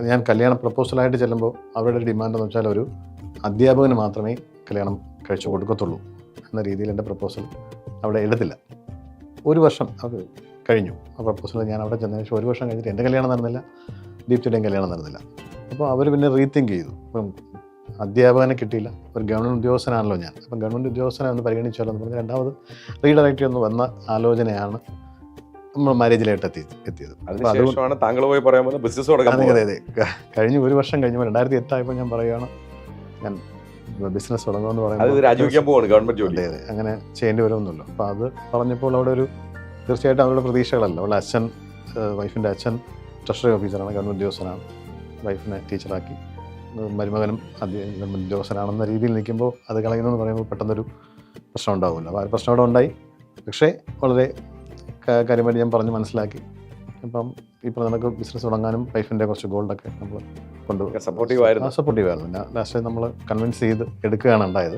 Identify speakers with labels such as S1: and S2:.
S1: ഞാൻ കല്യാണ പ്രപ്പോസലായിട്ട് ചെല്ലുമ്പോൾ അവരുടെ ഡിമാൻഡ് എന്ന് വെച്ചാൽ ഒരു അധ്യാപകന് മാത്രമേ കല്യാണം കഴിച്ചു കൊടുക്കത്തുള്ളൂ എന്ന രീതിയിൽ എൻ്റെ പ്രപ്പോസൽ അവിടെ എടുത്തില്ല. ഒരു വർഷം അത് കഴിഞ്ഞു ആ പ്രപ്പോസൽ. ഞാൻ അവിടെ ചെന്നതിന് ശേഷം ഒരു വർഷം കഴിഞ്ഞിട്ട് എൻ്റെ കല്യാണം നടന്നില്ല, ദീപ്തിയുടെയും കല്യാണം നടന്നില്ല. അപ്പോൾ അവർ പിന്നെ റീതിങ്ക് ചെയ്തു. ഇപ്പം അധ്യാപകനെ കിട്ടിയില്ല, ഒരു ഗവൺമെൻറ് ഉദ്യോഗസ്ഥനാണല്ലോ ഞാൻ, അപ്പം ഗവൺമെൻറ് ഉദ്യോഗസ്ഥനെ ഒന്ന് പരിഗണിച്ചാലോ എന്ന് പറഞ്ഞ് രണ്ടാമത് റീഡയറക്റ്റ് ഒന്ന് വന്ന ആലോചനയാണ് നമ്മൾ മാരേജിലായിട്ട് എത്തിയത്.
S2: അതിനുശേഷമാണ് താങ്കൾ പോയി പറയാൻ പോകുന്നത് ബിസിനസ് തുടങ്ങാൻ.
S1: അതെ. കഴിഞ്ഞ് ഒരു വർഷം കഴിഞ്ഞപ്പോൾ 2008 ആയപ്പോൾ ഞാൻ പറയുകയാണ് ഞാൻ ബിസിനസ് തുടങ്ങുമെന്ന് പറയുന്നത്
S2: രാജിവെക്കാൻ പോവാണ് ഗവൺമെന്റ് ജോലി.
S1: അതെ അങ്ങനെ ചെയ്യേണ്ടി വരുമെന്നല്ലോ. അപ്പോൾ അത് പറഞ്ഞപ്പോൾ അവിടെ ഒരു തീർച്ചയായിട്ടും അവരുടെ പ്രതീക്ഷകളല്ല. അവളുടെ അച്ഛൻ, വൈഫിൻ്റെ അച്ഛൻ ട്രഷറി ഓഫീസറാണ്, ഗവൺമെൻറ് ഉദ്യോഗസ്ഥനാണ്, വൈഫിനെ ടീച്ചറാക്കി, മരുമകനും ഗവൺമെൻറ് ഉദ്യോഗസ്ഥനാണെന്ന രീതിയിൽ നിൽക്കുമ്പോൾ അത് കളയുന്നതെന്ന് പറയുമ്പോൾ പെട്ടെന്നൊരു പ്രശ്നം ഉണ്ടാവില്ല. അപ്പോൾ ആ പ്രശ്നം അവിടെ ഉണ്ടായി. പക്ഷേ വളരെ കാര്യമായിട്ട് ഞാൻ പറഞ്ഞ് മനസ്സിലാക്കി. അപ്പം ഇപ്പോൾ നമുക്ക് ബിസിനസ് തുടങ്ങാനും വൈഫിൻ്റെ കുറച്ച് ഗോൾഡൊക്കെ നമ്മൾ കൊണ്ടുപോയി
S2: സപ്പോർട്ടീവായിരുന്നു.
S1: സപ്പോർട്ടീവായിരുന്നു. ലാസ്റ്റ് നമ്മൾ കൺവിൻസ് ചെയ്ത് എടുക്കുകയാണ് ഉണ്ടായത്.